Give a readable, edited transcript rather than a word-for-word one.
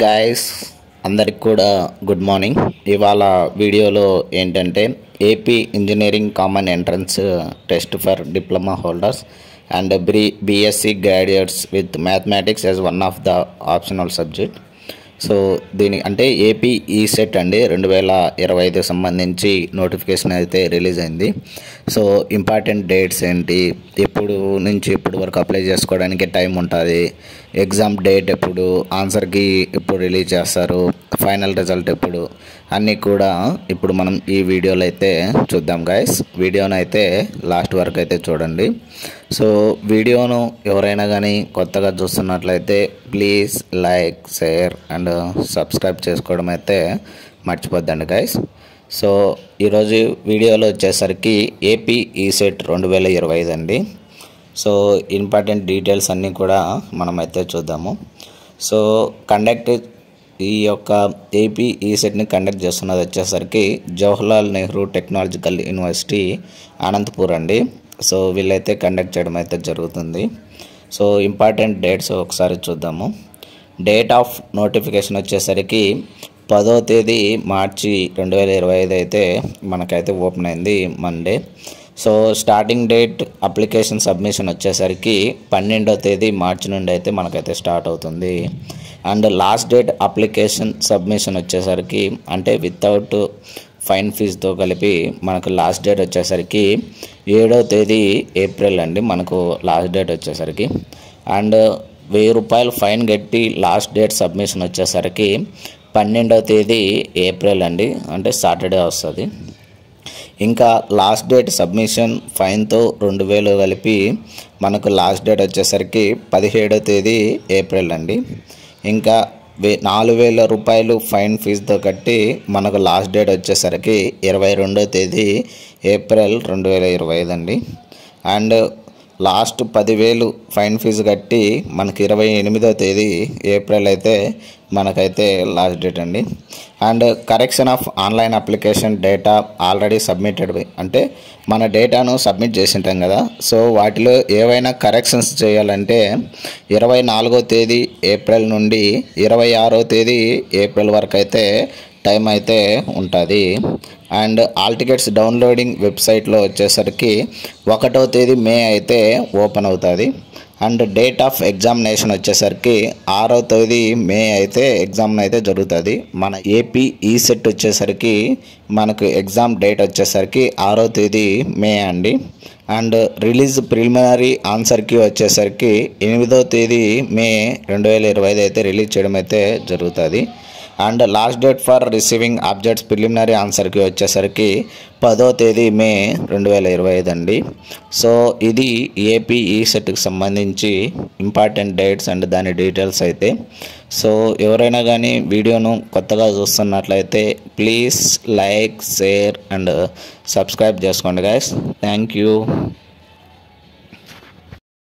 Guys అందరికి కూడా good morning. ఇవాళ వీడియోలో ఏంటంటే AP engineering common entrance test for diploma holders and BSc graduates with mathematics as one of the optional subject. So దీని అంటే AP ECET అండి 2025 సంబంధించి నోటిఫికేషన్ అయితే రిలీజ్ అయింది. సో ఇంపార్టెంట్ డేట్స్ ఏంటి, ఎప్పుడు నుంచి ఎప్పుడు వరకు అప్లై చేసుకోవడానికి టైం ఉంటుంది, ఎగ్జామ్ డేట్ ఎప్పుడు, ఆన్సర్కి ఎప్పుడు రిలీజ్ చేస్తారు, ఫైనల్ రిజల్ట్ ఎప్పుడు, అన్నీ కూడా ఇప్పుడు మనం ఈ వీడియోలో అయితే చూద్దాం గైస్. వీడియోను అయితే లాస్ట్ వరకు అయితే చూడండి. సో వీడియోను ఎవరైనా కానీ కొత్తగా చూస్తున్నట్లయితే please like, share and subscribe చేసుకోవడం అయితే మర్చిపోద్దండి గైస్. సో ఈరోజు వీడియోలో వచ్చేసరికి ఏపీ ఈసెట్ 2025 అండి. సో ఇంపార్టెంట్ డీటెయిల్స్ అన్నీ కూడా మనమైతే చూద్దాము. సో ఈ యొక్క ఏపీ ఈసెట్ని కండక్ట్ చేస్తున్నది వచ్చేసరికి జవహర్లాల్ నెహ్రూ టెక్నాలజికల్ యూనివర్సిటీ అనంతపూర్ అండి. సో వీళ్ళైతే కండక్ట్ చేయడం అయితే జరుగుతుంది. సో ఇంపార్టెంట్ డేట్స్ ఒకసారి చూద్దాము. డేట్ ఆఫ్ నోటిఫికేషన్ వచ్చేసరికి 10వ తేదీ మార్చి 2025 అయితే మనకైతే ఓపెన్ అయింది Monday. So starting date application submission వచ్చేసరికి 12వ తేదీ మార్చి నుండి అయితే మనకైతే స్టార్ట్ అవుతుంది. And last date application submission వచ్చేసరికి అంటే వితౌట్ ఫైన్ ఫీజుతో కలిపి మనకు లాస్ట్ డేట్ వచ్చేసరికి 7వ తేదీ ఏప్రిల్ అండి మనకు లాస్ట్ డేట్ వచ్చేసరికి. అండ్ 1000 రూపాయలు ఫైన్ కట్టి లాస్ట్ డేట్ సబ్మిషన్ వచ్చేసరికి 12వ తేదీ ఏప్రిల్ అండి, అంటే సాటర్డే వస్తుంది. ఇంకా లాస్ట్ డేట్ సబ్మిషన్ ఫైన్తో 2000 కలిపి మనకు లాస్ట్ డేట్ వచ్చేసరికి 17వ తేదీ ఏప్రిల్ అండి. ఇంకా 4000 రూపాయలు ఫైన్ ఫీజుతో కట్టి మనకు లాస్ట్ డేట్ వచ్చేసరికి 22వ తేదీ ఏప్రిల్ 2025 అండి. అండ్ లాస్ట్ 10,000 ఫైన్ ఫీజు కట్టి మనకి 28వ తేదీ ఏప్రిల్ అయితే మనకైతే లాస్ట్ డేట్ అండి. And correction of online application data already submitted, అంటే మన డేటాను సబ్మిట్ చేసి ఉంటాం కదా. సో వాటిలో ఏవైనా కరెక్షన్స్ చేయాలంటే 24వ తేదీ ఏప్రిల్ నుండి 26వ తేదీ ఏప్రిల్ వరకు అయితే టైం అయితే ఉంటుంది. అండ్ ఆల్ టికెట్స్ డౌన్లోడింగ్ వెబ్సైట్లో వచ్చేసరికి 1వ తేదీ మే అయితే ఓపెన్ అవుతుంది. అండ్ డేట్ ఆఫ్ ఎగ్జామినేషన్ వచ్చేసరికి 6వ తేదీ మే అయితే ఎగ్జామ్ అయితే జరుగుతుంది. మన ఏపీ ఈసెట్ వచ్చేసరికి మనకు ఎగ్జామ్ డేట్ వచ్చేసరికి 6వ తేదీ మే అండి. అండ్ రిలీజ్ ప్రిలిమినరీ ఆన్సర్కి వచ్చేసరికి 8వ తేదీ మే 2025 అయితే రిలీజ్ చేయడం అయితే జరుగుతుంది. And last date for receiving objects preliminary ఆన్సర్కి వచ్చేసరికి 10వ తేదీ మే 2025 అండి. సో ఇది ఏపీ ఈసెట్కి సంబంధించి ఇంపార్టెంట్ డేట్స్ అండ్ దాని డీటెయిల్స్ అయితే. సో ఎవరైనా కానీ వీడియోను కొత్తగా చూస్తున్నట్లయితే please like, share and subscribe చేసుకోండి గైస్. Thank you.